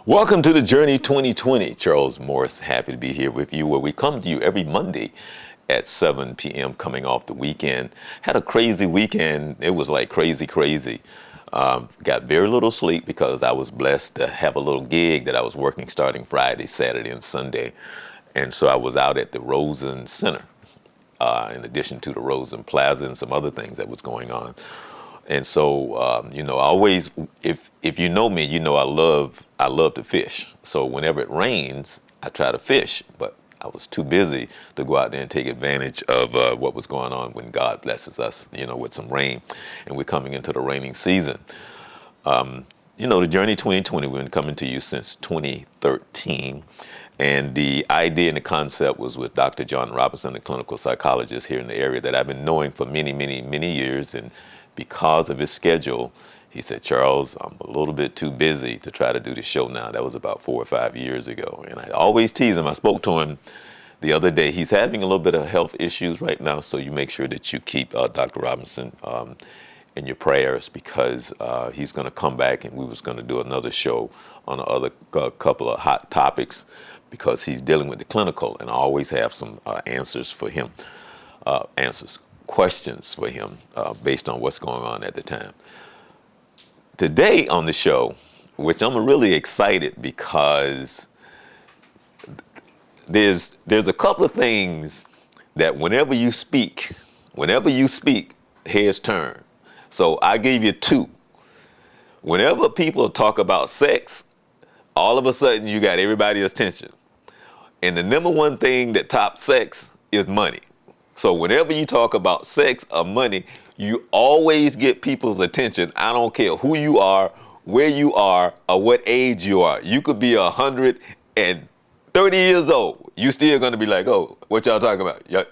Welcome to the Journey 2020. Charles Morris, happy to be here with you, where we come to you every Monday at 7 p.m. coming off the weekend. Had a crazy weekend. It was like crazy. Got very little sleep because I was blessed to have a little gig that I was working starting Friday, Saturday, and Sunday. And so I was out at the Rosen Center, in addition to the Rosen Plaza and some other things that was going on. And so, I always, if you know me, you know I love to fish. So whenever it rains, I try to fish. But I was too busy to go out there and take advantage of what was going on when God blesses us, with some rain. And we're coming into the raining season. The Journey 2020, we've been coming to you since 2013. And the idea and the concept was with Dr. John Robinson, a clinical psychologist here in the area that I've been knowing for many years. And because of his schedule, he said, Charles, I'm a little bit too busy to try to do the show now. That was about 4 or 5 years ago. And I always tease him. I spoke to him the other day. He's having a little bit of health issues right now, so you make sure that you keep Dr. Robinson in your prayers, because he's going to come back, and we was going to do another show on another couple of hot topics, because he's dealing with the clinical, and I always have some answers for him, questions for him based on what's going on at the time. Today on the show, which I'm really excited because there's a couple of things that whenever you speak, heads turn. So I gave you two. Whenever people talk about sex, all of a sudden you got everybody's attention. And the number one thing that tops sex is money. So whenever you talk about sex or money, you always get people's attention. I don't care who you are, where you are, or what age you are. You could be 130 years old. You still gonna be like, oh, what y'all talking about? Y'all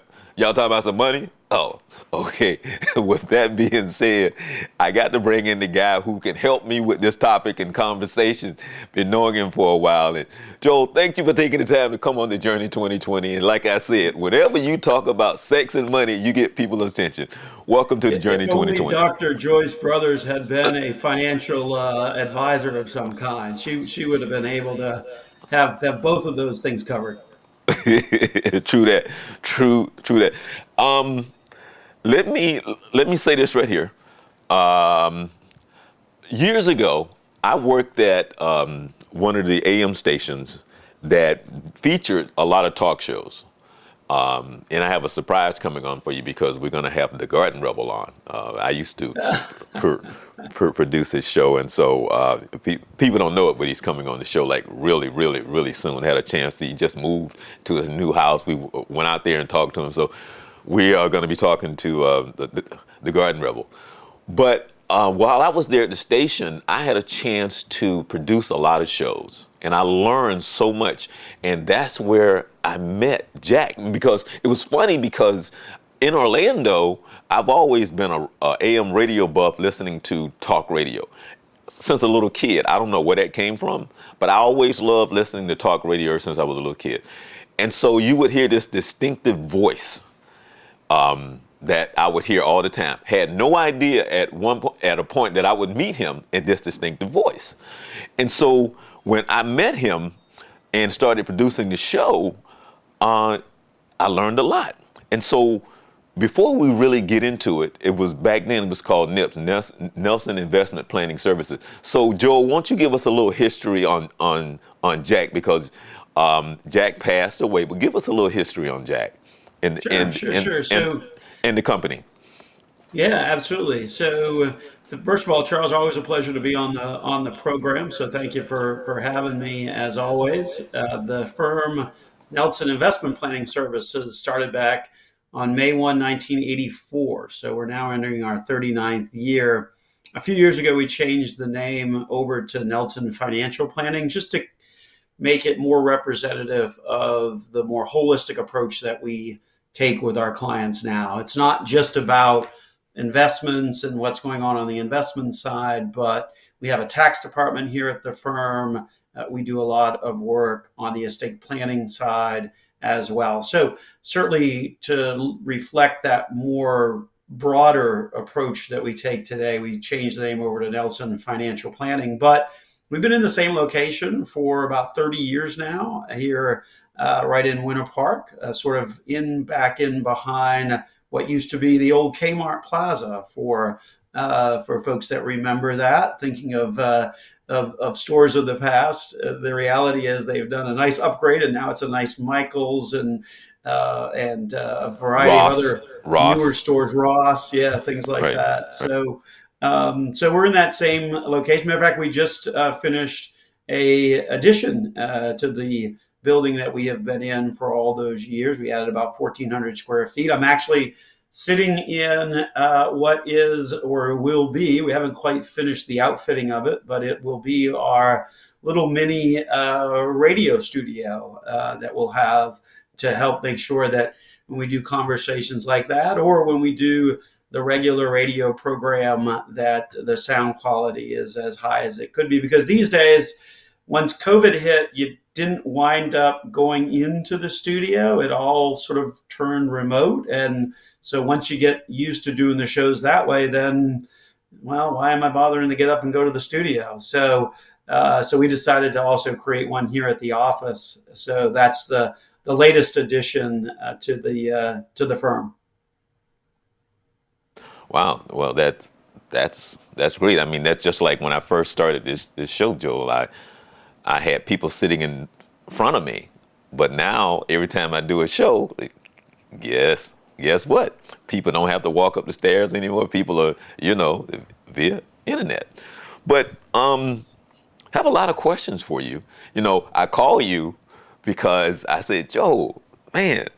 talking about some money? Oh, okay. With that being said, I got to bring in the guy who can help me with this topic and conversation. Been knowing him for a while. And Joel, thank you for taking the time to come on the Journey 2020. And like I said, whenever you talk about sex and money, you get people's attention. Welcome to the Journey 2020. Only Dr. Joyce Brothers had been a financial advisor of some kind, she would have been able to have both of those things covered. True that. Let me say this right here. Years ago, I worked at one of the AM stations that featured a lot of talk shows. And I have a surprise coming on for you, because we're going to have the Garden Rebel on. I used to produce his show, and so people don't know it, but he's coming on the show like really soon. Had a chance he just moved to a new house. We went out there and talked to him. So we are going to be talking to the Garden Rebel. But while I was there at the station, I had a chance to produce a lot of shows. And I learned so much. And that's where I met Jack. Because it was funny, because in Orlando, I've always been a AM radio buff, listening to talk radio since a little kid. I don't know where that came from, but I always loved listening to talk radio since I was a little kid. And so you would hear this distinctive voice that I would hear all the time. Had no idea at a point that I would meet him in this distinctive voice. And so when I met him and started producing the show, I learned a lot. And so before we really get into it, it was back then, it was called NIPS, Nelson Investment Planning Services. So Joel, won't you give us a little history on Jack, because Jack passed away, but give us a little history on Jack and the company. Yeah, absolutely. So first of all, Charles, always a pleasure to be on the program. So thank you for having me, as always. The firm Nelson Investment Planning Services started back on May 1, 1984. So we're now entering our 39th year. A few years ago, we changed the name over to Nelson Financial Planning, just to make it more representative of the more holistic approach that we take with our clients now. It's not just about investments and what's going on the investment side. But we have a tax department here at the firm. We do a lot of work on the estate planning side as well. So certainly to reflect that more broader approach that we take today, we changed the name over to Nelson Financial Planning. But we've been in the same location for about 30 years now here, right in Winter Park, sort of back in behind what used to be the old Kmart Plaza for folks that remember that, thinking of stores of the past. The reality is they've done a nice upgrade, and now it's a nice Michaels and a variety of Ross, other newer Ross, stores, Ross, yeah, things like right, that. right. So we're in that same location. Matter of fact, we just finished a addition to the building that we have been in for all those years. We added about 1,400 square feet. I'm actually sitting in what is or will be, we haven't quite finished the outfitting of it, but it will be our little mini radio studio that we'll have to help make sure that when we do conversations like that, or when we do the regular radio program, that the sound quality is as high as it could be. Because these days, once COVID hit, you didn't wind up going into the studio. It all sort of turned remote. And so once you get used to doing the shows that way, then, well, why am I bothering to get up and go to the studio? So we decided to also create one here at the office. So that's the latest addition to the firm. Wow. Well, that's great. I mean, that's just like when I first started this show, Joel. I had people sitting in front of me, but now every time I do a show, guess what? People don't have to walk up the stairs anymore. People are, via internet. But have a lot of questions for you. I call you because I said, Joel, man,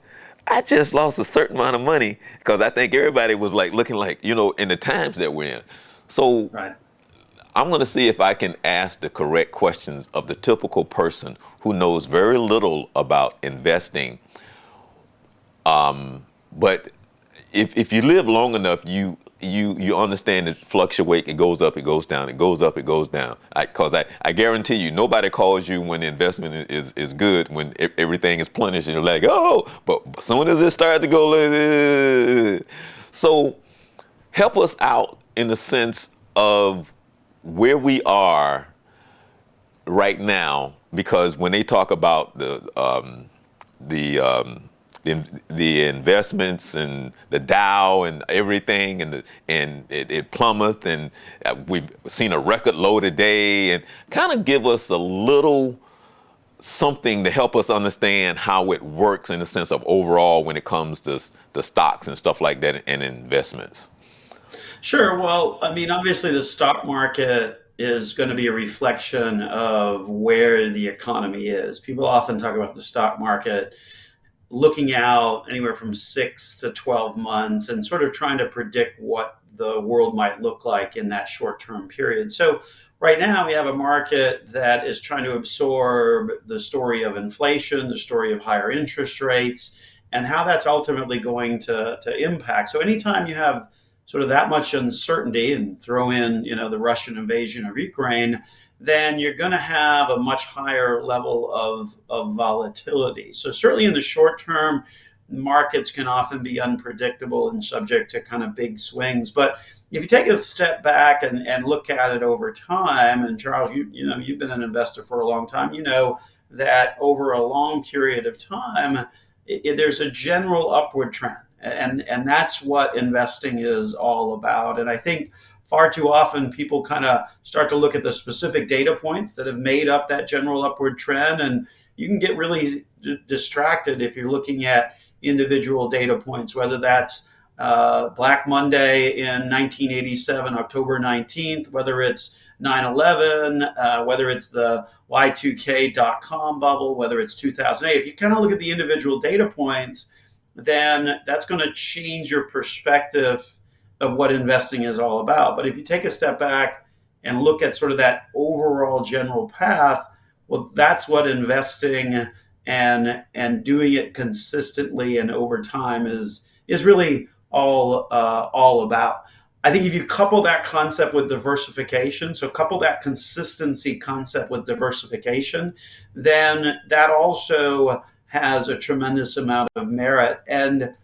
I just lost a certain amount of money, because I think everybody was like looking like, in the times that we're in. So Right. I'm going to see if I can ask the correct questions of the typical person who knows very little about investing. But if you live long enough, you understand it fluctuate. It goes up, it goes down, it goes up, it goes down. Because I guarantee you, nobody calls you when the investment is good, when everything is plunged, and you're like, oh, but as soon as it starts to go, so help us out in the sense of where we are right now, because when they talk about the investments and the Dow and everything, and it plummets, and we've seen a record low today, and kind of give us a little something to help us understand how it works in the sense of overall when it comes to the stocks and stuff like that and investments. Sure. Well, I mean, obviously, the stock market is going to be a reflection of where the economy is. People often talk about the stock market looking out anywhere from 6 to 12 months and sort of trying to predict what the world might look like in that short term period. So, right now, we have a market that is trying to absorb the story of inflation, the story of higher interest rates, and how that's ultimately going to impact. So, anytime you have sort of that much uncertainty, and throw in, the Russian invasion of Ukraine, then you're going to have a much higher level of volatility. So certainly in the short term, markets can often be unpredictable and subject to kind of big swings. But if you take a step back and look at it over time, and Charles, you've been an investor for a long time, you know that over a long period of time, there's a general upward trend. And that's what investing is all about. And I think far too often people kind of start to look at the specific data points that have made up that general upward trend. And you can get really distracted if you're looking at individual data points, whether that's Black Monday in 1987, October 19th, whether it's 9/11, whether it's the Y2K.com bubble, whether it's 2008. If you kind of look at the individual data points, then that's going to change your perspective of what investing is all about. But if you take a step back and look at sort of that overall general path, well, that's what investing and doing it consistently and over time is really all about. I think if you couple that concept with diversification, so couple that consistency concept with diversification, then that also has a tremendous amount of merit. And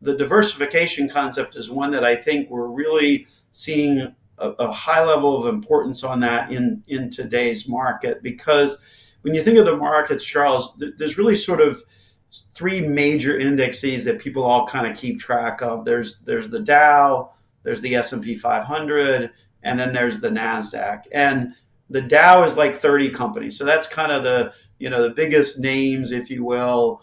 the diversification concept is one that I think we're really seeing a high level of importance on that in today's market. Because when you think of the markets, Charles, there's really sort of three major indexes that people all kind of keep track of. There's the Dow, there's the S&P 500, and then there's the Nasdaq. And the Dow is like 30 companies, so that's kind of the biggest names, if you will,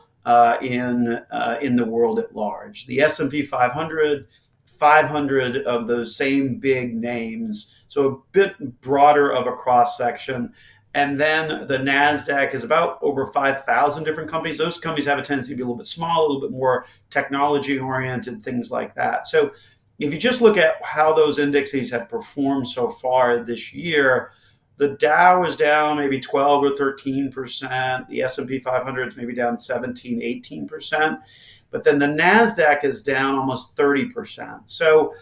in the world at large. The S&P 500, 500 of those same big names, so a bit broader of a cross section. And then the NASDAQ is about over 5,000 different companies. Those companies have a tendency to be a little bit small, a little bit more technology oriented, things like that. So if you just look at how those indexes have performed so far this year, the Dow is down maybe 12 or 13%. The S&P 500 is maybe down 17, 18%. But then the NASDAQ is down almost 30%. So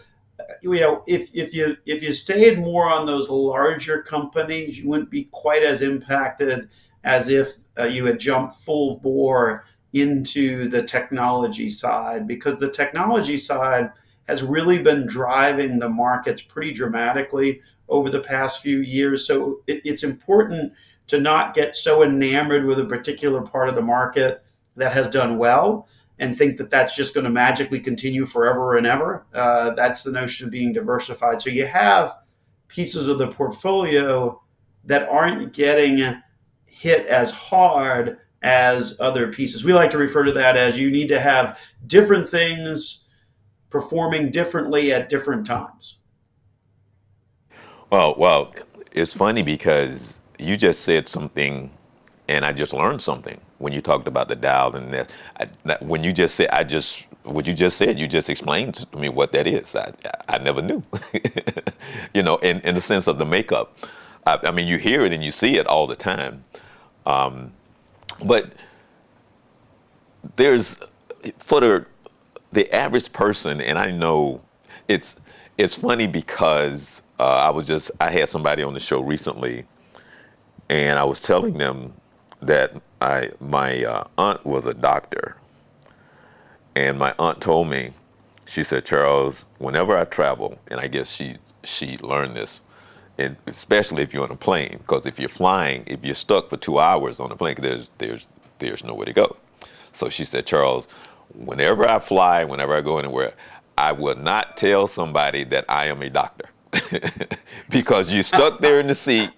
if you stayed more on those larger companies, you wouldn't be quite as impacted as if you had jumped full bore into the technology side, because the technology side has really been driving the markets pretty dramatically over the past few years. So it's important to not get so enamored with a particular part of the market that has done well and think that that's just going to magically continue forever and ever. That's the notion of being diversified. So you have pieces of the portfolio that aren't getting hit as hard as other pieces. We like to refer to that as you need to have different things performing differently at different times. Well, it's funny because you just said something, and I just learned something when you talked about the Dow and when you just said, what you just said, you just explained to me what that is. I never knew, in the sense of the makeup. I mean, you hear it and you see it all the time, but there's for the average person, and I know it's funny because I had somebody on the show recently, and I was telling them that my aunt was a doctor, and my aunt told me, she said, Charles, whenever I travel, and I guess she learned this, and especially if you're on a plane, because if you're flying, if you're stuck for 2 hours on a plane, there's nowhere to go. So she said, Charles, whenever I fly, whenever I go anywhere, I will not tell somebody that I am a doctor because you're stuck there in the seat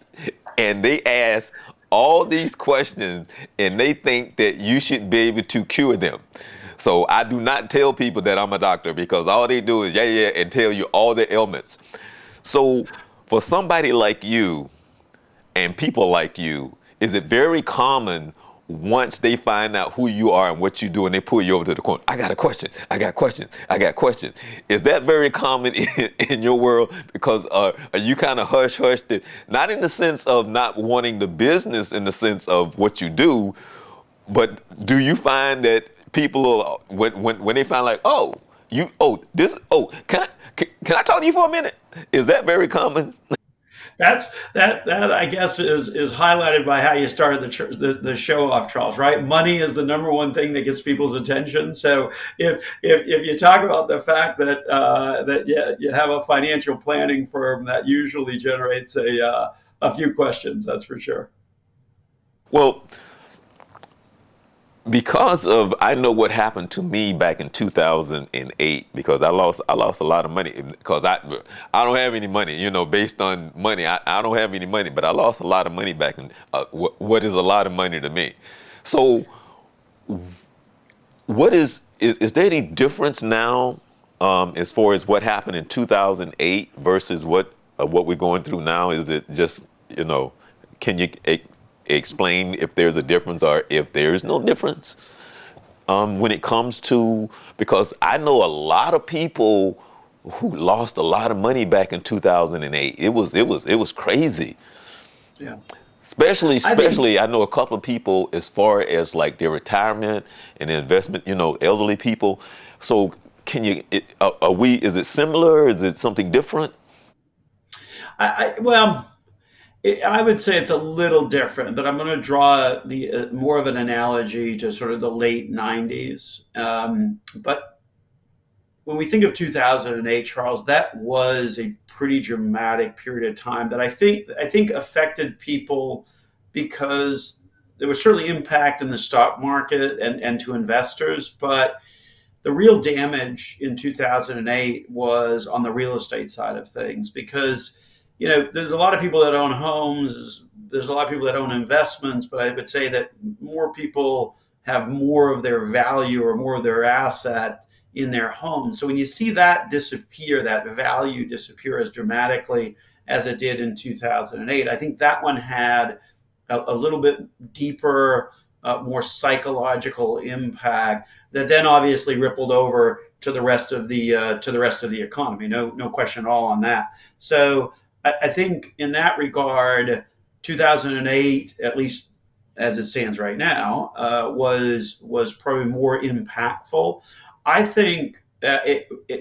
and they ask all these questions and they think that you should be able to cure them. So I do not tell people that I'm a doctor because all they do is yeah, and tell you all the ailments. So for somebody like you and people like you, is it very common once they find out who you are and what you do and they pull you over to the corner? I got a question. I got questions. I got questions. Is that very common in your world? Because are you kind of hush hush, not in the sense of not wanting the business in the sense of what you do, but do you find that people when they find like, can I talk to you for a minute? Is that very common? That I guess is highlighted by how you started the show off, Charles. Right? Money is the number one thing that gets people's attention. So if you talk about the fact that you have a financial planning firm, that usually generates a few questions. That's for sure. Well, because of I know what happened to me back in 2008 because I lost a lot of money because I don't have any money, based on money. I don't have any money, but I lost a lot of money back in what is a lot of money to me. So what is there any difference now as far as what happened in 2008 versus what we're going through now? Is it just, can you explain if there's a difference or if there is no difference when it comes to, because I know a lot of people who lost a lot of money back in 2008. It was crazy. Yeah. Especially I know a couple of people as far as like their retirement and investment, elderly people. So can you? Are we? Is it similar? Is it something different? Well, I would say it's a little different, but I'm going to draw the more of an analogy to sort of the late '90s. But when we think of 2008, Charles, that was a pretty dramatic period of time that I think affected people because there was certainly impact in the stock market and to investors, but the real damage in 2008 was on the real estate side of things because there's a lot of people that own homes, there's a lot of people that own investments, but I would say that more people have more of their value or more of their asset in their home. So when you see that disappear, that value disappear as dramatically as it did in 2008, I think that one had a little bit deeper, more psychological impact that then obviously rippled over to the rest of the economy. No question at all on that. So I think in that regard, 2008, at least as it stands right now, was probably more impactful. I think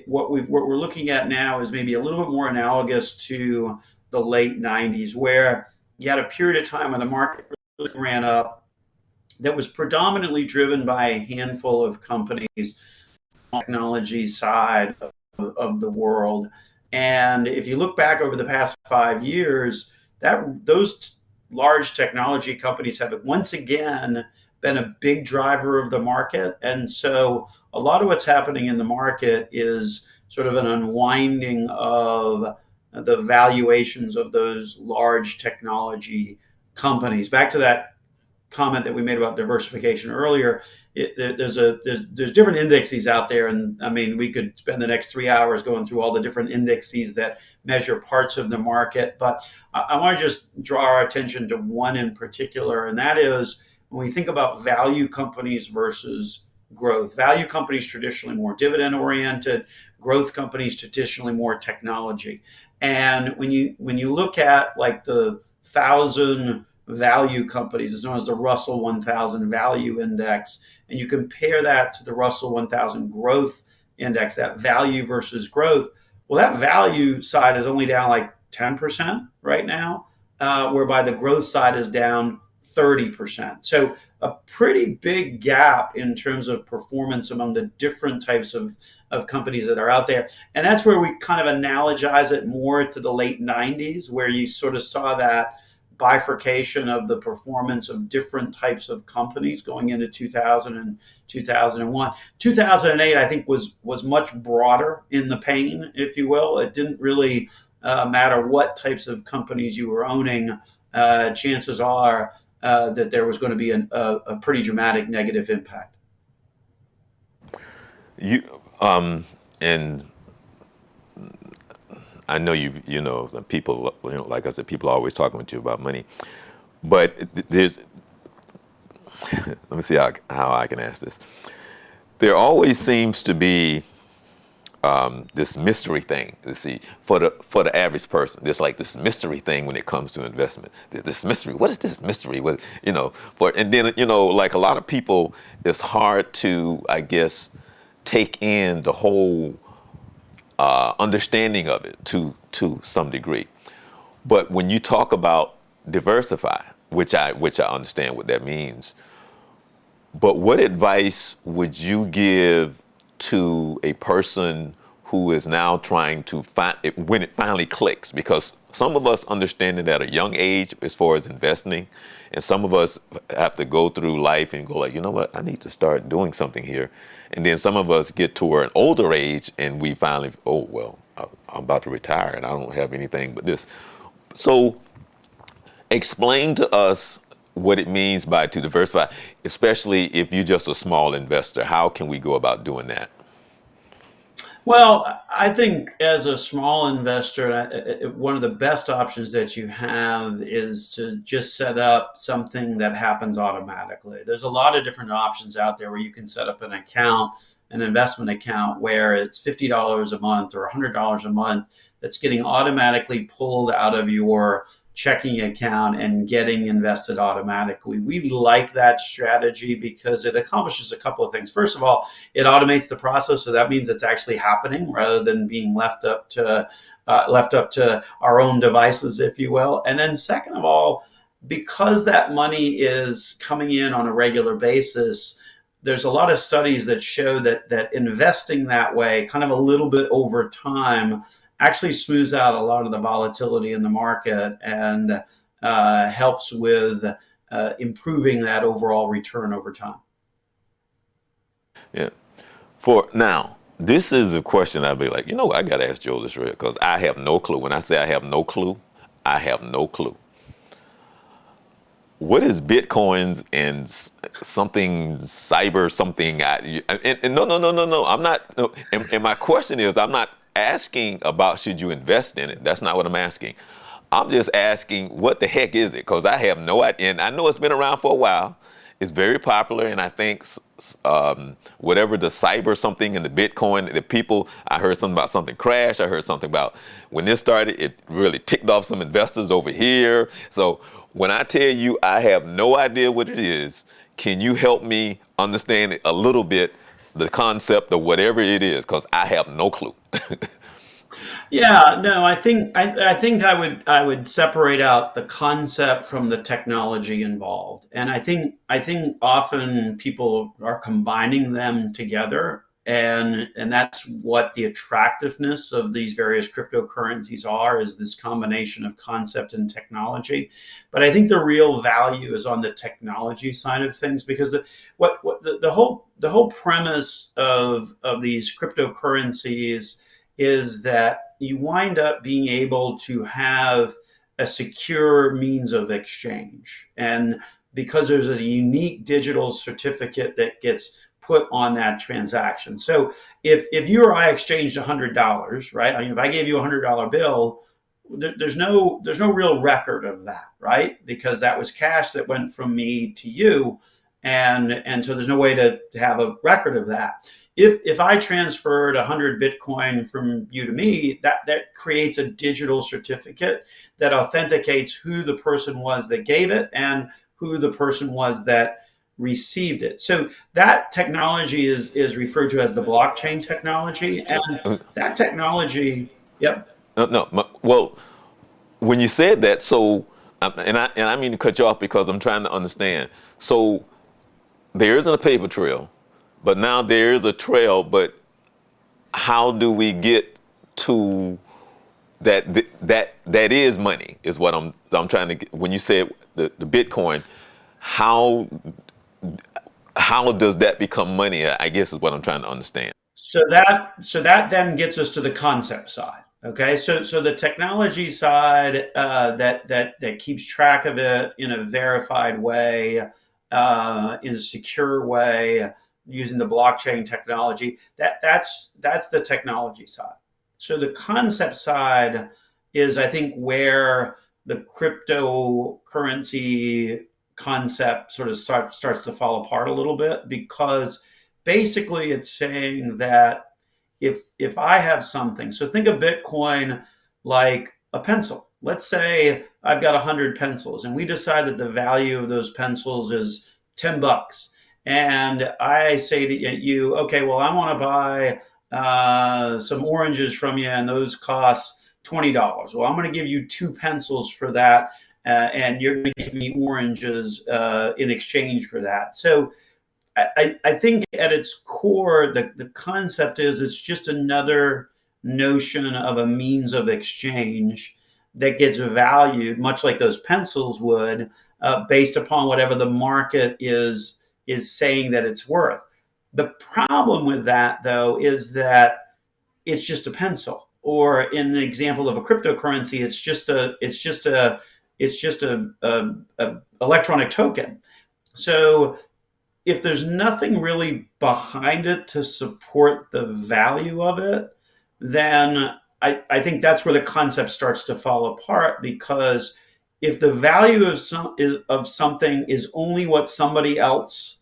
what we're looking at now is maybe a little bit more analogous to the late '90s, where you had a period of time when the market really ran up that was predominantly driven by a handful of companies on the technology side of the world. And if you look back over the past 5 years, that those large technology companies have once again been a big driver of the market. And so a lot of what's happening in the market is sort of an unwinding of the valuations of those large technology companies. Back to that comment that we made about diversification earlier, there's different indexes out there, and I mean we could spend the next 3 hours going through all the different indexes that measure parts of the market. But I want to just draw our attention to one in particular, and that is when we think about value companies versus growth. Value companies traditionally more dividend oriented, growth companies traditionally more technology. And when you look at like the thousand value companies. It's known as the Russell 1000 Value Index. And you compare that to the Russell 1000 Growth Index, that value versus growth. Well, that value side is only down like 10% right now, whereby the growth side is down 30%. So a pretty big gap in terms of performance among the different types of companies that are out there. And that's where we kind of analogize it more to the late '90s, where you sort of saw that bifurcation of the performance of different types of companies going into 2000 and 2001. 2008, I think, was much broader in the pain, if you will. It didn't really matter what types of companies you were owning. Chances are that there was going to be a pretty dramatic negative impact. You and I know you know the people, like I said, people are always talking with you about money, but there's let me see how I can ask this. There always seems to be this mystery thing. You see, for the average person, there's like this mystery thing when it comes to investment. This mystery. What is this mystery? What and then like a lot of people, it's hard to, I guess, take in the whole understanding of it to some degree. But when you talk about diversify, which I understand what that means, but what advice would you give to a person who is now trying to find it when it finally clicks? Because some of us understand it at a young age as far as investing, and some of us have to go through life and go like, you know what, I need to start doing something here. And then some of us get to an older age and we finally, oh, well, I'm about to retire and I don't have anything but this. So explain to us what it means by to diversify, especially if you're just a small investor. How can we go about doing that? Well, I think as a small investor, one of the best options that you have is to just set up something that happens automatically. There's a lot of different options out there where you can set up an account, an investment account, where it's $50 a month or $100 a month that's getting automatically pulled out of your checking account and getting invested automatically. We like that strategy because it accomplishes a couple of things. First of all, it automates the process, so that means it's actually happening rather than being left up to our own devices, if you will. And then second of all, because that money is coming in on a regular basis, there's a lot of studies that show that investing that way, kind of a little bit over time, actually smooths out a lot of the volatility in the market and helps with improving that overall return over time. Yeah. For now, this is a question I'd be like, I got to ask Joel this real because I have no clue. When I say I have no clue, I have no clue. What is Bitcoins and something cyber something? And no, no, no, no, no. I'm not. No, and my question is, I'm not asking about should you invest in it. That's not what I'm asking. I'm just asking what the heck is it? Because I have no idea. And I know it's been around for a while. It's very popular, and I think whatever the cyber something and the Bitcoin, the people, I heard something about something crash. I heard something about when this started, it really ticked off some investors over here. So when I tell you I have no idea what it is, can you help me understand it a little bit, the concept of whatever it is? Because I have no clue. Yeah, no, I think I would separate out the concept from the technology involved, and I think often people are combining them together, and that's what the attractiveness of these various cryptocurrencies are, is this combination of concept and technology. But I think the real value is on the technology side of things, because the whole premise of these cryptocurrencies is that you wind up being able to have a secure means of exchange. And because there's a unique digital certificate that gets put on that transaction. So if you or I exchanged $100, right? I mean, if I gave you a $100 bill, there's no real record of that, right? Because that was cash that went from me to you, and so there's no way to have a record of that. If I transferred 100 Bitcoin from you to me, that creates a digital certificate that authenticates who the person was that gave it and who the person was that received it. So that technology is referred to as the blockchain technology, and that technology, yep. No, no. Well, when you said that, so and I mean to cut you off because I'm trying to understand. So there isn't a paper trail, but now there is a trail. But how do we get to that is money? Is what I'm trying to get. When you say the Bitcoin, how how does that become money? I guess is what I'm trying to understand. So that then gets us to the concept side. Okay, so the technology side that keeps track of it in a verified way, in a secure way, using the blockchain technology. That's the technology side. So the concept side is, I think, where the cryptocurrency concept sort of starts to fall apart a little bit, because basically it's saying that if I have something, so think of Bitcoin like a pencil. Let's say I've got 100 pencils, and we decide that the value of those pencils is $10. And I say to you, okay, well, I want to buy some oranges from you, and those cost $20. Well, I'm going to give you two pencils for that, and you're going to give me oranges in exchange for that. So I think at its core, the concept is it's just another notion of a means of exchange that gets valued, much like those pencils would, based upon whatever the market is saying that it's worth. The problem with that, though, is that it's just a pencil, or in the example of a cryptocurrency, it's just a electronic token. So if there's nothing really behind it to support the value of it, then I think that's where the concept starts to fall apart. Because if the value of something is only what somebody else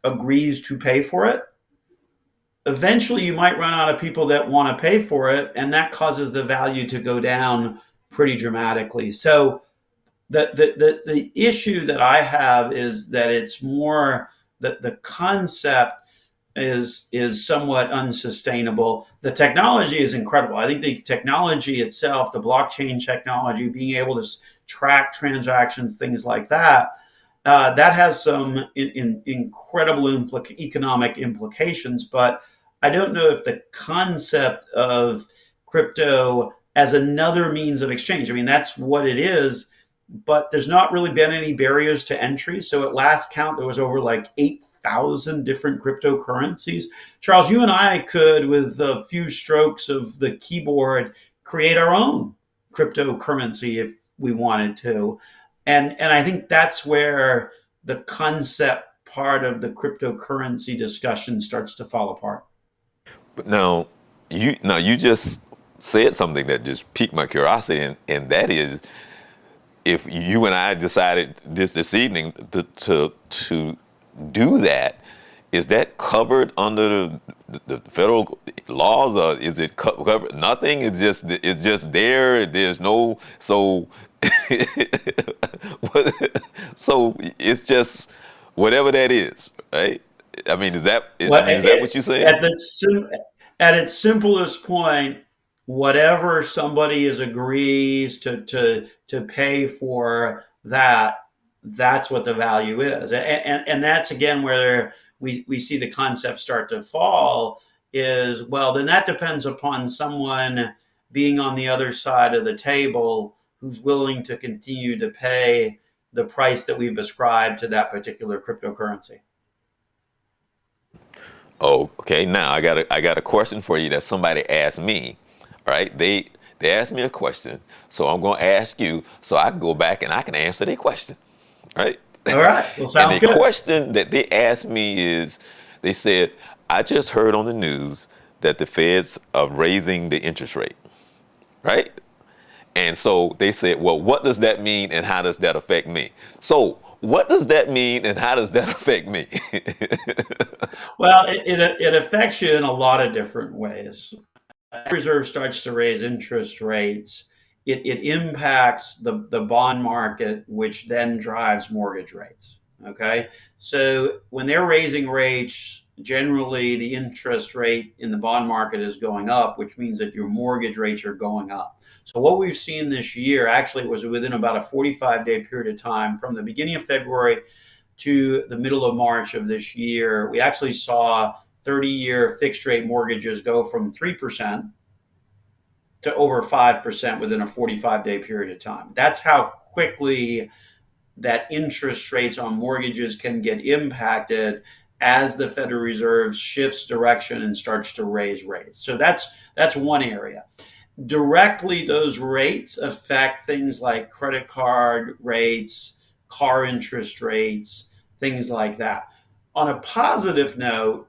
agrees to pay for it, eventually you might run out of people that want to pay for it, and that causes the value to go down pretty dramatically. So The issue that I have is that it's more that the concept is somewhat unsustainable. The technology is incredible. I think the technology itself, the blockchain technology, being able to track transactions, things like that, that has some incredible economic implications. But I don't know if the concept of crypto as another means of exchange. I mean, that's what it is, but there's not really been any barriers to entry. So at last count, there was over like 8,000 different cryptocurrencies. Charles, you and I could, with a few strokes of the keyboard, create our own cryptocurrency if we wanted to. And I think that's where the concept part of the cryptocurrency discussion starts to fall apart. But now you just said something that just piqued my curiosity, and that is, if you and I decided this evening to do that, is that covered under the federal laws, or is it covered? Nothing. It's just there. There's no so. So it's just whatever that is, right? I mean, What is that what you're saying? at at its simplest point, whatever somebody is agrees to pay for that, that's what the value is, and that's again where we see the concept start to fall. Is well, then that depends upon someone being on the other side of the table who's willing to continue to pay the price that we've ascribed to that particular cryptocurrency. Oh, okay. Now I got a question for you that somebody asked me. Right? They asked me a question, so I'm going to ask you, so I can go back and I can answer their question. Right? All right. Well, And sounds the good. question that they asked me is, they said, I just heard on the news that the Feds are raising the interest rate. Right? And so they said, well, what does that mean and how does that affect me? So, what does that mean and how does that affect me? Well, it affects you in a lot of different ways. Reserve starts to raise interest rates, it impacts the bond market, which then drives mortgage rates. Okay. So when they're raising rates, generally the interest rate in the bond market is going up, which means that your mortgage rates are going up. So what we've seen this year actually was within about a 45-day period of time from the beginning of February to the middle of March of this year, we actually saw 30-year fixed rate mortgages go from 3% to over 5% within a 45-day period of time. That's how quickly that interest rates on mortgages can get impacted as the Federal Reserve shifts direction and starts to raise rates. So that's one area. Directly, those rates affect things like credit card rates, car interest rates, things like that. On a positive note,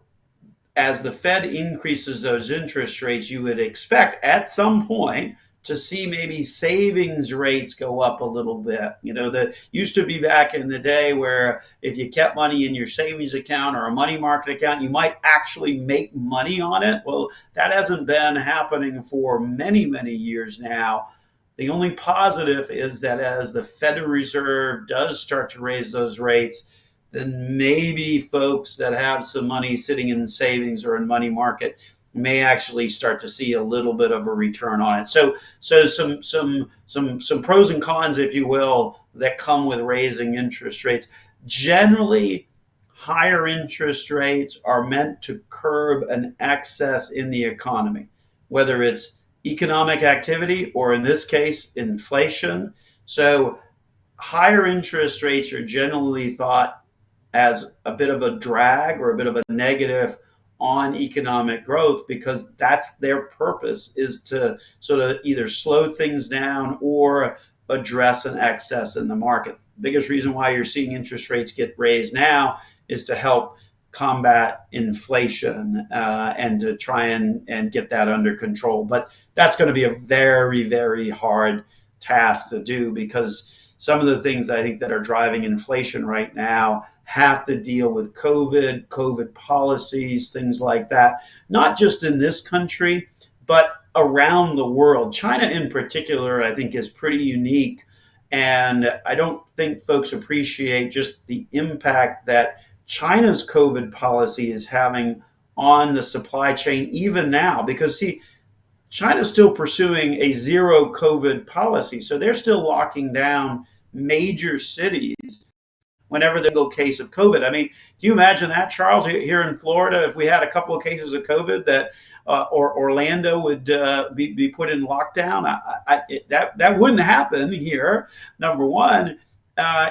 as the Fed increases those interest rates, you would expect at some point to see maybe savings rates go up a little bit. You know, that used to be back in the day where if you kept money in your savings account or a money market account, you might actually make money on it. Well, that hasn't been happening for many, many years now. The only positive is that as the Federal Reserve does start to raise those rates, then maybe folks that have some money sitting in savings or in money market may actually start to see a little bit of a return on it. So some pros and cons, if you will, that come with raising interest rates. Generally, higher interest rates are meant to curb an excess in the economy, whether it's economic activity or in this case, inflation. So higher interest rates are generally thought as a bit of a drag or a bit of a negative on economic growth because that's their purpose is to sort of either slow things down or address an excess in the market. The biggest reason why you're seeing interest rates get raised now is to help combat inflation and to try and get that under control. But that's going to be a very, very hard task to do because some of the things I think that are driving inflation right now have to deal with COVID policies, things like that, not just in this country, but around the world. China, in particular, I think is pretty unique And I don't think folks appreciate just the impact that China's COVID policy is having on the supply chain, even now. Because, see, China's still pursuing a zero COVID policy. So they're still locking down major cities whenever there's a single case of COVID. I mean, do you imagine that, Charles, here in Florida, if we had a couple of cases of COVID, that or Orlando would be put in lockdown? That wouldn't happen here. Number one.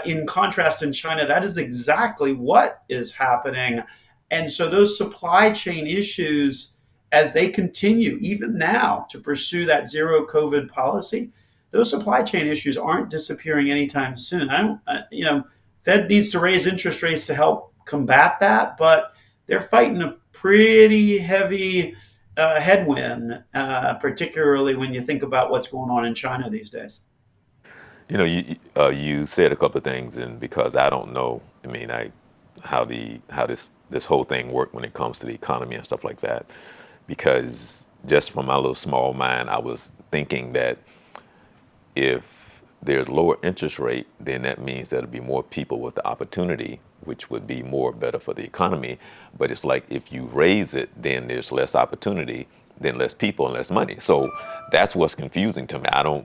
In contrast, in China, that is exactly what is happening. And so those supply chain issues, as they continue even now to pursue that zero COVID policy, those supply chain issues aren't disappearing anytime soon. I don't, Fed needs to raise interest rates to help combat that, but they're fighting a pretty heavy headwind, particularly when you think about what's going on in China these days. You said a couple of things, and because I don't know, I mean, how this whole thing work when it comes to the economy and stuff like that. Because just from my little small mind, I was thinking that if there's lower interest rate, then that means there'll be more people with the opportunity, which would be more better for the economy. But it's like if you raise it, then there's less opportunity, then less people and less money. So that's what's confusing to me. Yeah.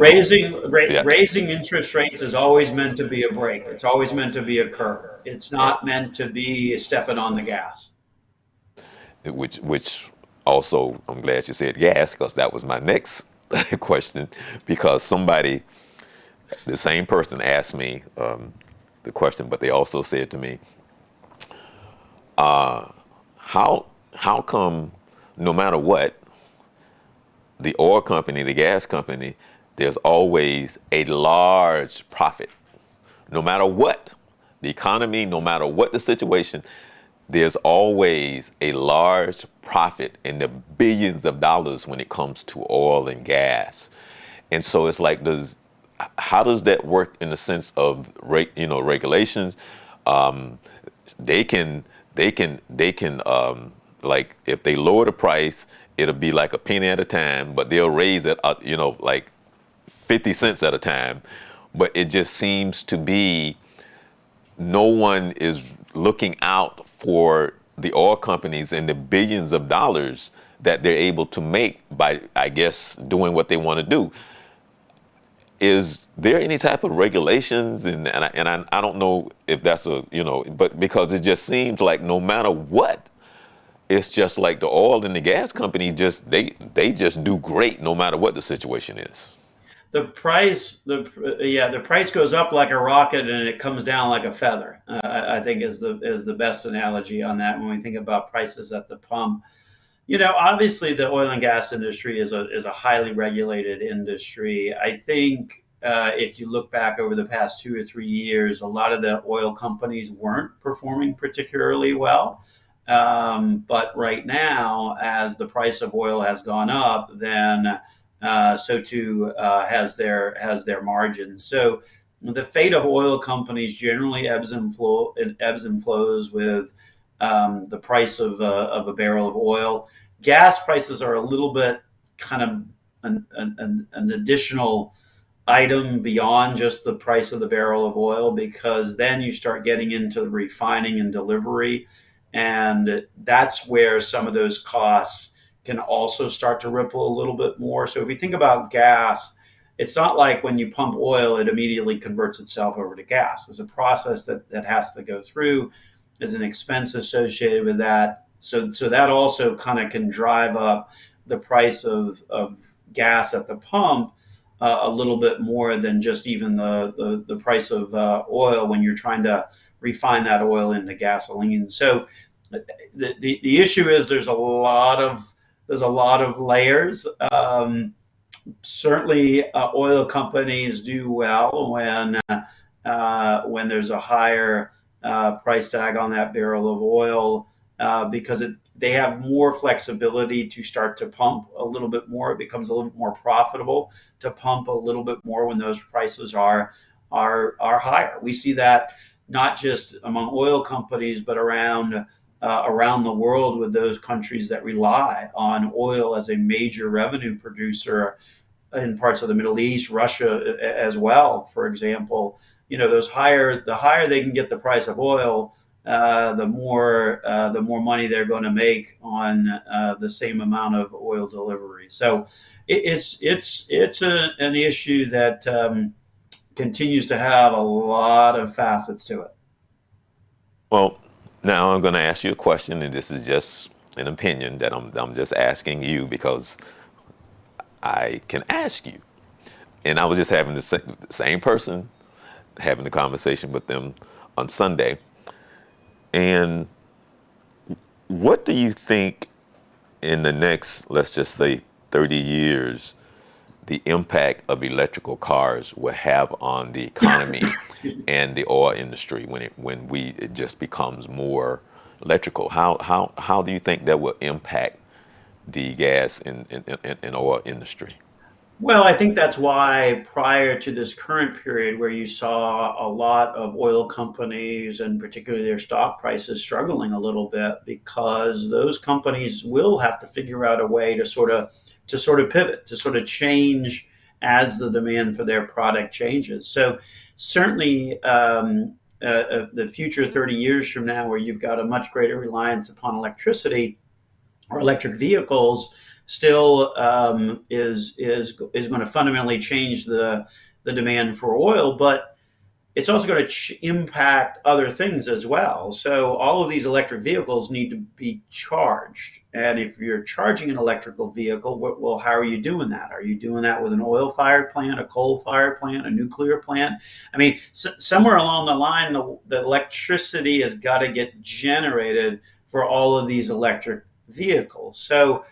Raising interest rates is always meant to be a brake. It's always meant to be a curb. It's Yeah. not meant to be stepping on the gas. Which also, I'm glad you said gas, because that was my next question. Because the same person asked me the question, but they also said to me, how come no matter what, the oil company, the gas company, there's always a large profit, no matter what the economy, no matter what the situation, there's always a large profit in the billions of dollars when it comes to oil and gas. And so it's like, how does that work in the sense of regulations? Um, they can like if they lower the price, it'll be like a penny at a time, but they'll raise it like 50 cents at a time. But it just seems to be no one is looking out for the oil companies and the billions of dollars that they're able to make by, I guess, doing what they want to do. Is there any type of regulations? And I don't know if that's but because it just seems like no matter what, it's just like the oil and the gas company they just do great no matter what the situation is. The price goes up like a rocket and it comes down like a feather. I think is the best analogy on that when we think about prices at the pump. Obviously, the oil and gas industry is a highly regulated industry. I think if you look back over the past 2 or 3 years, a lot of the oil companies weren't performing particularly well. But right now, as the price of oil has gone up, then so too has their margins. So the fate of oil companies generally ebbs and flows with the price of a barrel of oil. Gas prices are a little bit kind of an additional item beyond just the price of the barrel of oil, because then you start getting into the refining and delivery, and that's where some of those costs can also start to ripple a little bit more. So if you think about gas, it's not like when you pump oil it immediately converts itself over to gas. There's a process that has to go through. There's an expense associated with that. So that also kind of can drive up the price of gas at the pump a little bit more than just even the price of oil when you're trying to refine that oil into gasoline. So the issue is there's a lot of layers. Certainly, oil companies do well when there's a higher price tag on that barrel of oil, because they have more flexibility to start to pump a little bit more. It becomes a little bit more profitable to pump a little bit more when those prices are higher. We see that not just among oil companies, but around the world, with those countries that rely on oil as a major revenue producer. in parts of the Middle East, Russia as well, for example. The higher they can get the price of oil, the more money they're going to make on the same amount of oil delivery. So it's an issue that continues to have a lot of facets to it. Well, now I'm going to ask you a question, and this is just an opinion that I'm just asking you because I can ask you. And I was just having the same person having a conversation with them on Sunday. And what do you think in the next, let's just say, 30 years, the impact of electrical cars will have on the economy and the oil industry when it just becomes more electrical? How do you think that will impact the gas and oil industry? Well, I think that's why prior to this current period where you saw a lot of oil companies and particularly their stock prices struggling a little bit because those companies will have to figure out a way to sort of pivot, to sort of change as the demand for their product changes. So certainly the future 30 years from now where you've got a much greater reliance upon electricity or electric vehicles still is going to fundamentally change the demand for oil, but it's also going to impact other things as well. So all of these electric vehicles need to be charged, and if you're charging an electrical vehicle, well, how are you doing that? Are you doing that with an oil-fired plant, a coal-fired plant, a nuclear plant? I mean, somewhere along the line, the electricity has got to get generated for all of these electric vehicles. So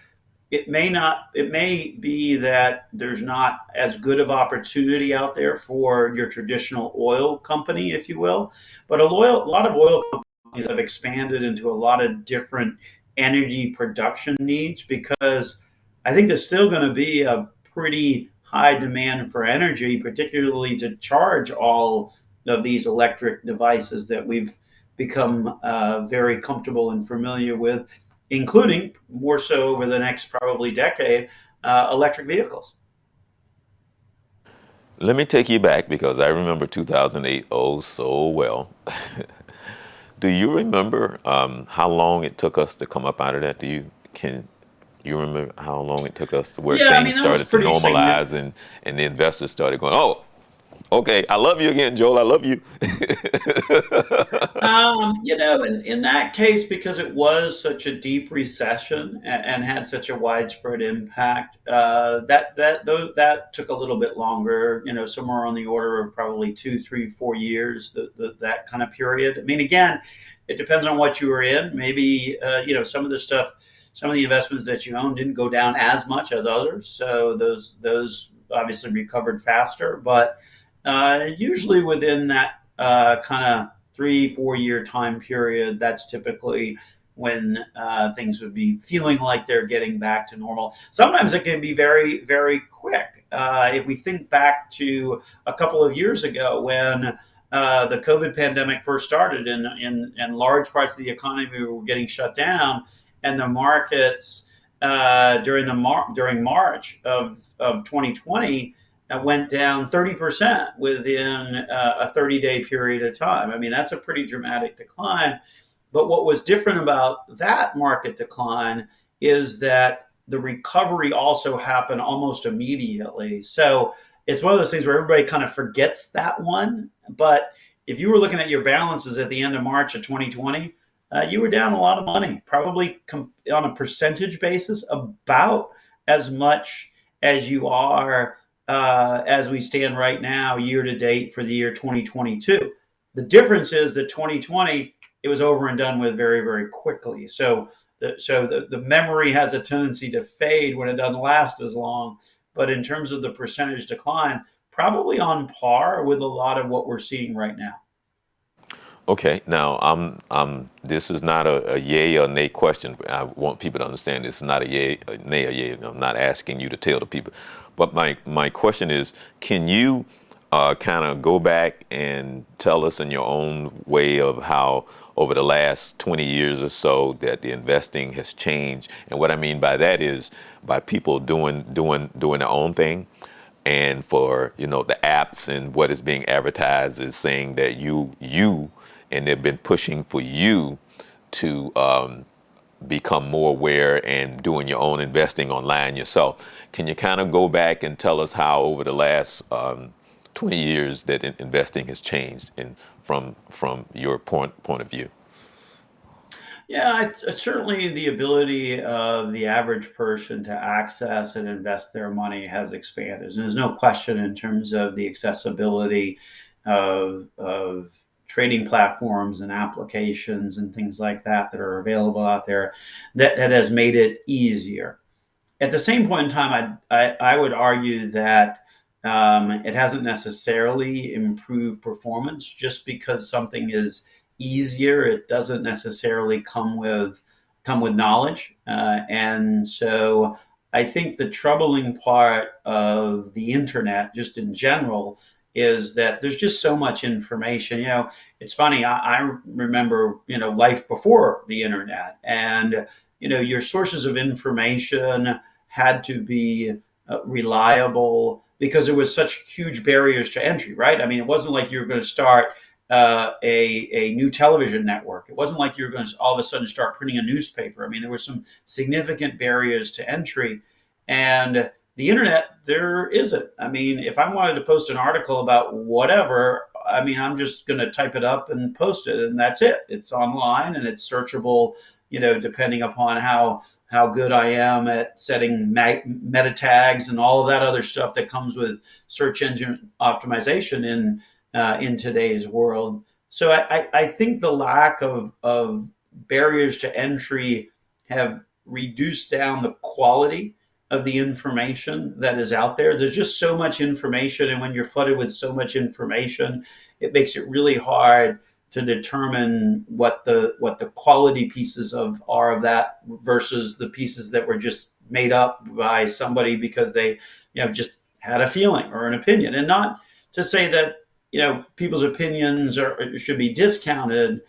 it may be that there's not as good of opportunity out there for your traditional oil company, if you will, but a lot of oil companies have expanded into a lot of different energy production needs because I think there's still going to be a pretty high demand for energy, particularly to charge all of these electric devices that we've become very comfortable and familiar with, including more so over the next probably decade, electric vehicles. Let me take you back because I remember 2008 oh so well. Do you remember how long it took us to come up out of that? Can you remember how long it took us to where Yeah, I mean things that was started to pretty significant. normalize and the investors started going, oh, okay, I love you again, Joel. I love you. In that case, because it was such a deep recession and had such a widespread impact, that took a little bit longer. Somewhere on the order of probably 2, 3, 4 years. That kind of period. I mean, again, it depends on what you were in. Maybe some of the stuff, some of the investments that you own didn't go down as much as others, so those obviously recovered faster. But usually within that kind of 3, 4 year time period, that's typically when things would be feeling like they're getting back to normal. Sometimes it can be very, very quick. If we think back to a couple of years ago when the COVID pandemic first started and large parts of the economy were getting shut down, and the markets during March of 2020 went down 30% within a 30-day period of time. I mean, that's a pretty dramatic decline. But what was different about that market decline is that the recovery also happened almost immediately. So it's one of those things where everybody kind of forgets that one. But if you were looking at your balances at the end of March of 2020, you were down a lot of money, probably on a percentage basis, about as much as you are as we stand right now, year to date for the year 2022. The difference is that 2020, it was over and done with very, very quickly. So the memory has a tendency to fade when it doesn't last as long. But in terms of the percentage decline, probably on par with a lot of what we're seeing right now. Okay, now this is not a yay or nay question. I want people to understand this is not a yay, a nay, or yay. I'm not asking you to tell the people, but my question is, can you kind of go back and tell us in your own way of how over the last 20 years or so that the investing has changed. And what I mean by that is by people doing their own thing. And for, the apps and what is being advertised is saying that and they've been pushing for you to become more aware and doing your own investing online yourself. Can you kind of go back and tell us how over the last 20 years that investing has changed from your point of view? Yeah, certainly the ability of the average person to access and invest their money has expanded. And there's no question in terms of the accessibility of trading platforms and applications and things like that are available out there that has made it easier. At the same point in time, I would argue that it hasn't necessarily improved performance. Just because something is easier, it doesn't necessarily come with knowledge. And so I think the troubling part of the internet, just in general, is that there's just so much information. It's funny. I remember life before the internet, and your sources of information had to be reliable because there was such huge barriers to entry, right? I mean, it wasn't like you were going to start a new television network. It wasn't like you were going to all of a sudden start printing a newspaper. I mean, there were some significant barriers to entry, and the internet, there isn't. I mean, if I wanted to post an article about whatever, I mean, I'm just going to type it up and post it, and that's it. It's online and it's searchable. Depending upon how good I am at setting meta tags and all of that other stuff that comes with search engine optimization in today's world. So I think the lack of barriers to entry have reduced down the quality of the information that is out there. There's just so much information, and when you're flooded with so much information, it makes it really hard to determine what the quality pieces are of that versus the pieces that were just made up by somebody because they just had a feeling or an opinion. And not to say that people's opinions should be discounted.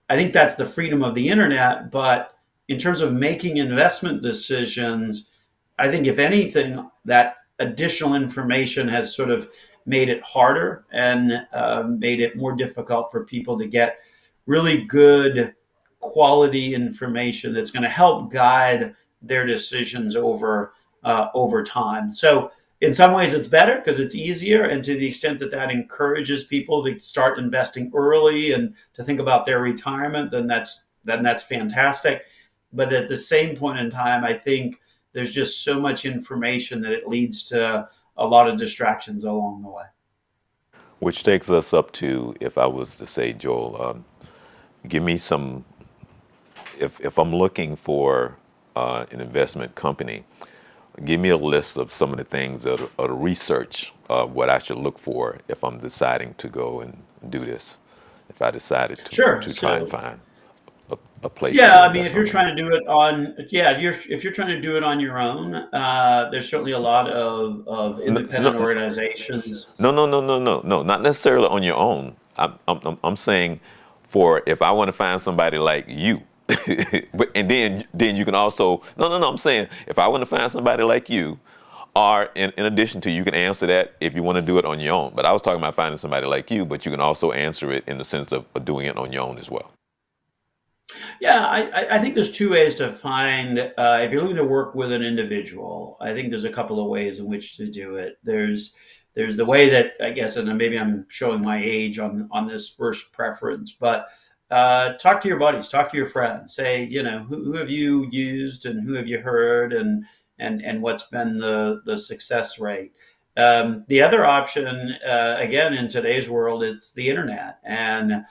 I think that's the freedom of the internet. But in terms of making investment decisions, I think if anything, that additional information has sort of made it harder and made it more difficult for people to get really good quality information that's going to help guide their decisions over time. So in some ways it's better because it's easier, and to the extent that that encourages people to start investing early and to think about their retirement, then that's fantastic. But at the same point in time, I think there's just so much information that it leads to a lot of distractions along the way. Which takes us up to, if I was to say, Joel, give me some, if I'm looking for an investment company, give me a list of some of the things or the research of what I should look for if I'm deciding to go and do this. If I decided Sure. to try and So find a place yeah, to I mean, if invest you're my money. trying to do it on, yeah, if you're trying to do it on your own, there's certainly a lot of No, independent no, organizations. no, not necessarily on your own. I'm saying for if I want to find somebody like you, and then you can also no. I'm saying if I want to find somebody like you, or in addition to you can answer that if you want to do it on your own. But I was talking about finding somebody like you, but you can also answer it in the sense of doing it on your own as well. Yeah, I think there's two ways to find, if you're looking to work with an individual, I think there's a couple of ways in which to do it. There's the way that, I guess, and maybe I'm showing my age on this first preference, but talk to your buddies, talk to your friends, say, who have you used and who have you heard, and what's been the success rate. The other option, again, in today's world, it's the internet, and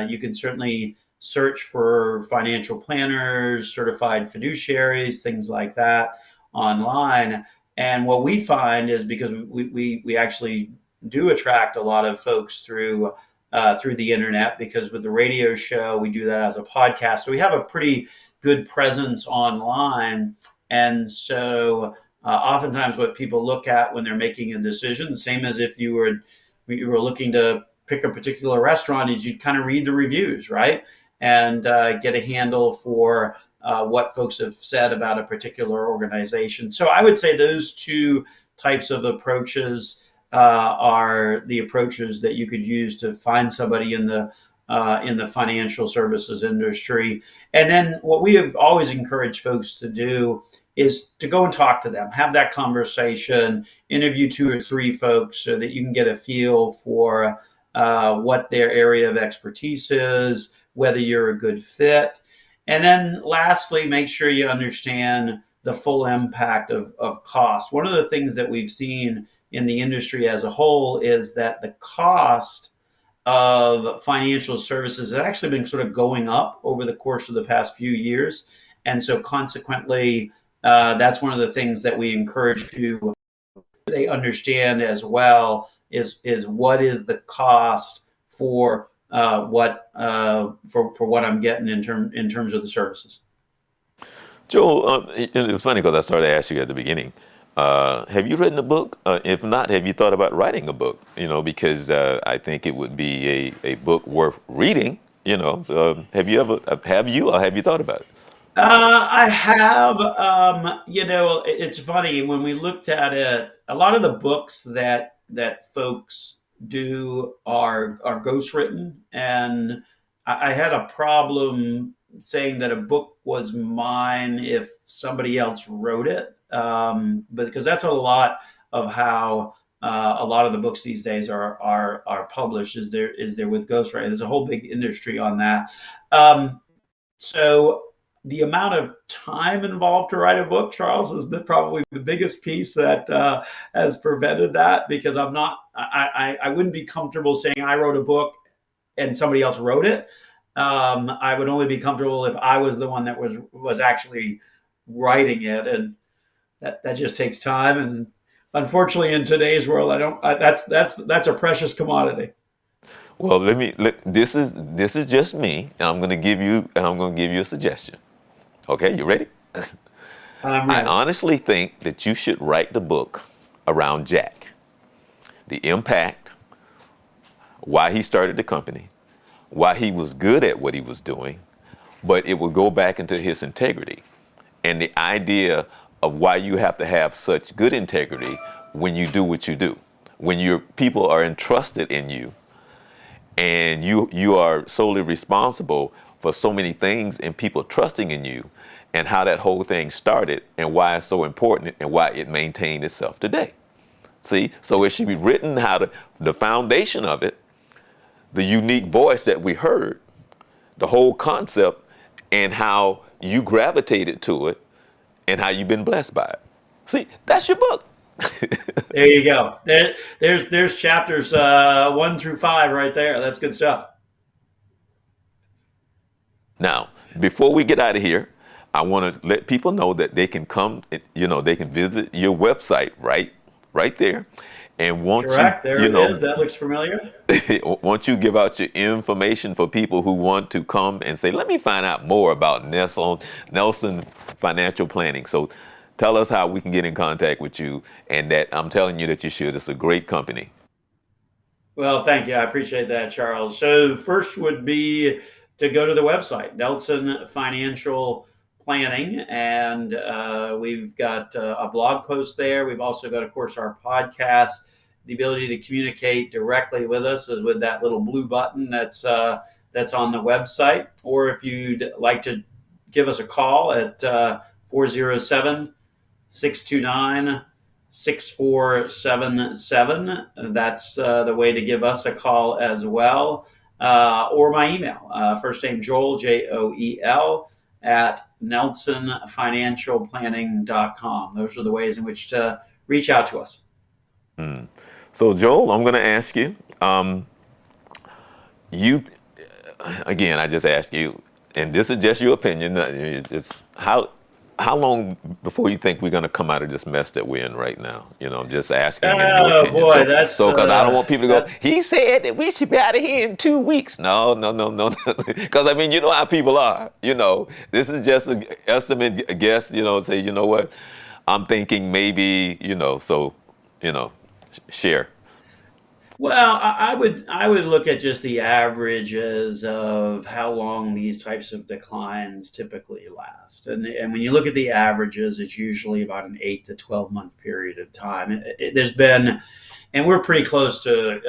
you can certainly search for financial planners, certified fiduciaries, things like that online. And what we find is, because we actually do attract a lot of folks through the internet, because with the radio show we do that as a podcast, so we have a pretty good presence online. And so oftentimes what people look at when they're making a decision, same as if you were looking to pick a particular restaurant is you'd kind of read the reviews, right? And get a handle for what folks have said about a particular organization. So I would say those two types of approaches are the approaches that you could use to find somebody in the financial services industry. And then what we have always encouraged folks to do is to go and talk to them, have that conversation, interview two or three folks so that you can get a feel for what their area of expertise is, whether you're a good fit. And then lastly, make sure you understand the full impact of cost. One of the things that we've seen in the industry as a whole is that the cost of financial services has actually been sort of going up over the course of the past few years. And so consequently, that's one of the things that we encourage people they understand as well is what is the cost for for what I'm getting in terms of the services. Joel, it was funny because I started to ask you at the beginning. Have you written a book? If not, have you thought about writing a book? Because I think it would be a book worth reading. Have you or have you thought about it? I have. It's funny when we looked at it. A lot of the books that folks do are ghostwritten, and I had a problem saying that a book was mine if somebody else wrote it, but because that's a lot of how a lot of the books these days are published. Is there with ghostwriting? There's a whole big industry on that. So the amount of time involved to write a book, Charles, is probably the biggest piece that has prevented that because I wouldn't be comfortable saying I wrote a book and somebody else wrote it. I would only be comfortable if I was the one that was actually writing it, and that just takes time. And unfortunately, in today's world, that's a precious commodity. Well, this is just me, and I'm going to give you a suggestion. Okay, you ready? I'm I ready. honestly think that you should write the book around Jack, the impact, why he started the company, why he was good at what he was doing, but it will go back into his integrity and the idea of why you have to have such good integrity when you do what you do. When your people are entrusted in you and you are solely responsible for so many things and people trusting in you and how that whole thing started and why it's so important and why it maintained itself today. See, so it should be written the foundation of it, the unique voice that we heard, the whole concept, and how you gravitated to it, and how you've been blessed by it. See, that's your book. There you go. There's chapters 1 through 5 right there. That's good stuff. Now, before we get out of here, I want to let people know that they can come, they can visit your website right there. And once Correct. There it is. That looks familiar. once you give out your information for people who want to come and say, let me find out more about Nelson Financial Planning. So tell us how we can get in contact with you, and that I'm telling you that you should. It's a great company. Well, thank you. I appreciate that, Charles. So first would be to go to the website, Nelson Financial Planning, and we've got a blog post there. We've also got, of course, our podcast. The ability to communicate directly with us is with that little blue button that's on the website. Or if you'd like to give us a call at 407 629 6477. That's the way to give us a call as well. Or my email, first name Joel, Joel, at nelsonfinancialplanning.com. Those are the ways in which to reach out to us. So, Joel, I'm going to ask you. You again, I just asked you, and this is just your opinion. It's how long before you think we're going to come out of this mess that we're in right now? I'm just asking in your Oh opinion. boy, So because I don't want people to go, that's he said that we should be out of here in 2 weeks. No, no, no, no. Because I mean, you know how people are. This is just an estimate, a guess. Say, you know what? I'm thinking maybe. So, share. Well, I would look at just the averages of how long these types of declines typically last, and when you look at the averages, it's usually about an 8 to 12 month period of time. There's been, and we're pretty close to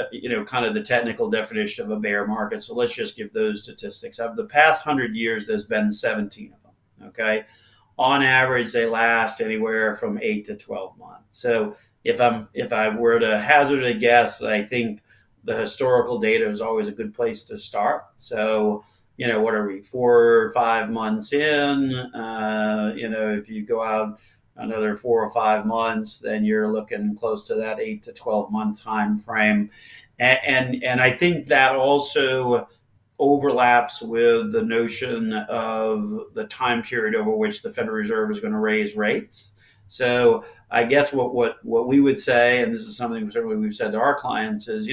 kind of the technical definition of a bear market. So let's just give those statistics. Of the past 100 years, there's been 17 of them. Okay, on average, they last anywhere from 8 to 12 months. So if I were to hazard a guess, I think the historical data is always a good place to start. So what are we, 4 or 5 months in? If you go out another 4 or 5 months, then you're looking close to that 8 to 12 month time frame, and I think that also overlaps with the notion of the time period over which the Federal Reserve is going to raise rates. So I guess what we would say, and this is something certainly we've said to our clients, is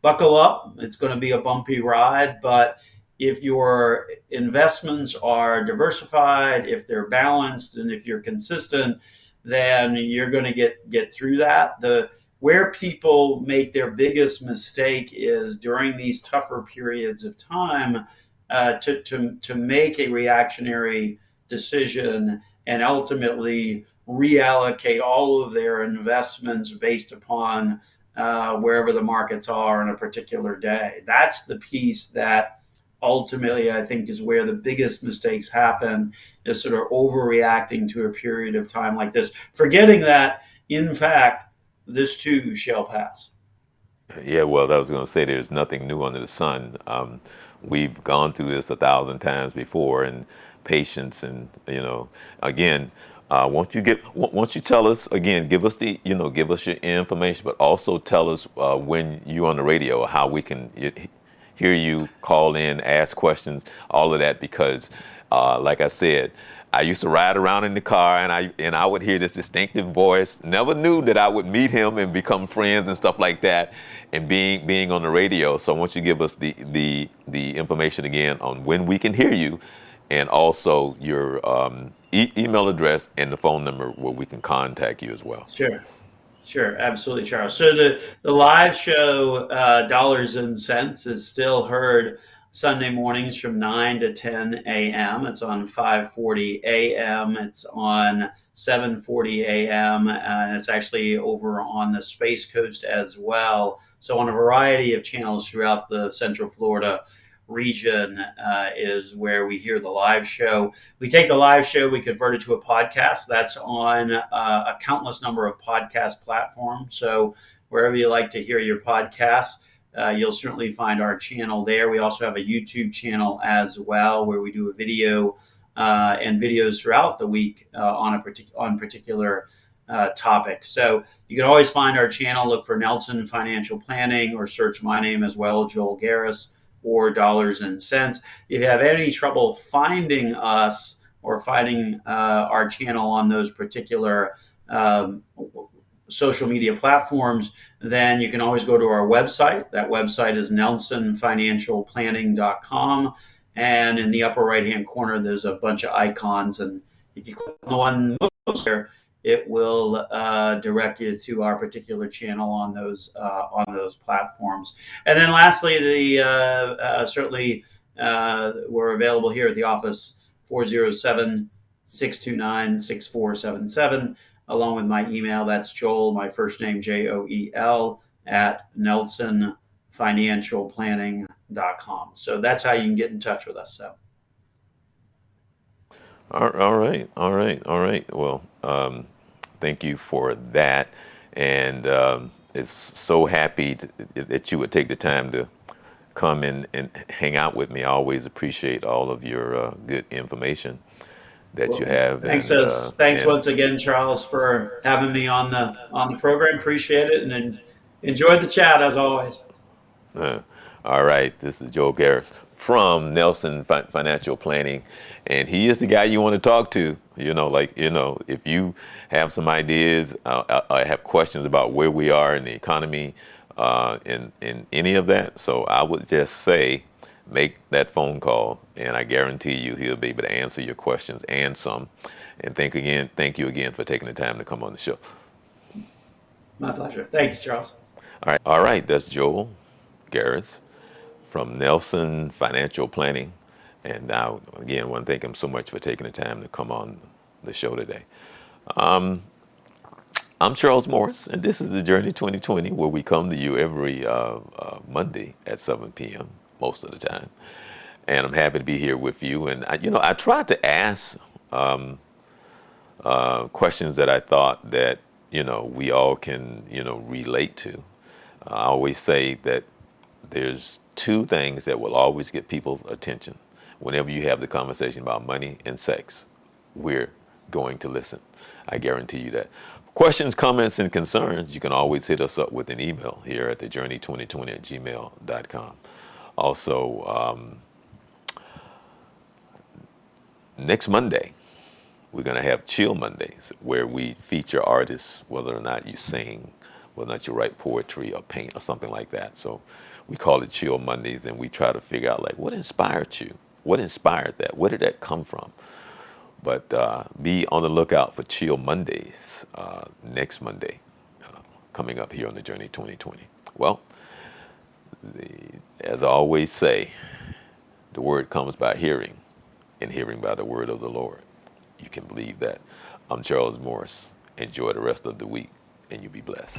buckle up. It's going to be a bumpy ride, but if your investments are diversified, if they're balanced, and if you're consistent, then you're going to get through that. The Where people make their biggest mistake is during these tougher periods of time, to make a reactionary decision and ultimately reallocate all of their investments based upon wherever the markets are on a particular day. That's the piece that ultimately I think is where the biggest mistakes happen, is sort of overreacting to a period of time like this, forgetting that, in fact, this too shall pass. Yeah, well, I was going to say there's nothing new under the sun. We've gone through this 1,000 times before, and patience, and again, won't you tell us again? Give us give us your information, but also tell us when you're on the radio, how we can hear you, call in, ask questions, all of that, because, like I said, I used to ride around in the car, and I would hear this distinctive voice. Never knew that I would meet him and become friends and stuff like that, and being on the radio. So I want you to give us the information again on when we can hear you, and also your email address and the phone number where we can contact you as well. Sure. Sure, absolutely, Charles. So the live show, Dollars and Cents, is still heard Sunday mornings from 9 to 10 a.m. It's on 5:40 a.m. It's on 7:40 a.m. And it's actually over on the Space Coast as well. So on a variety of channels throughout the Central Florida region is where we hear the live show. We take the live show, we convert it to a podcast. That's on a countless number of podcast platforms. So wherever you like to hear your podcasts, you'll certainly find our channel there. We also have a YouTube channel as well, where we do a video and videos throughout the week on particular topics. So you can always find our channel, look for Nelson Financial Planning, or search my name as well, Joel Garris, or Dollars and Cents. If you have any trouble finding us or finding our channel on those particular social media platforms, then you can always go to our website. That website is nelsonfinancialplanning.com. And in the upper right hand corner, there's a bunch of icons. And if you click on the one most there, it will direct you to our particular channel on those platforms. And then lastly, certainly we're available here at the office, 407-629-6477, along with my email. That's Joel, my first name, Joel, at nelsonfinancialplanning.com. So that's how you can get in touch with us. So. All right, all right, all right. Well, thank you for that, and it's so happy that you would take the time to come in and hang out with me. I always appreciate all of your good information that you Well, have, thanks and once again, Charles, for having me on the program. Appreciate it, and enjoyed the chat as always. Uh, all right, this is Joel Garris from Nelson Financial Planning, and he is the guy you want to talk to. If you have some ideas, I have questions about where we are in the economy, in any of that. So I would just say, make that phone call, and I guarantee you he'll be able to answer your questions and some. And thank you again for taking the time to come on the show. My pleasure. Thanks, Charles. All right. That's Joel Garris from Nelson Financial Planning. And now, again, I want to thank him so much for taking the time to come on the show today. I'm Charles Morris, and this is the Journey 2020, where we come to you every Monday at 7 p.m. most of the time. And I'm happy to be here with you. And I tried to ask questions that I thought that we all can relate to. I always say that there's two things that will always get people's attention. Whenever you have the conversation about money and sex, we're going to listen. I guarantee you that. Questions, comments, and concerns, you can always hit us up with an email here at thejourney2020@gmail.com. Also, next Monday, we're going to have Chill Mondays, where we feature artists, whether or not you sing, whether or not you write poetry or paint or something like that. So we call it Chill Mondays, and we try to figure out, like, what inspired you? What inspired that? Where did that come from? But be on the lookout for Chill Mondays next Monday, coming up here on the Journey 2020. Well, as I always say, the word comes by hearing, and hearing by the word of the Lord. You can believe that. I'm Charles Morris. Enjoy the rest of the week, and you be blessed.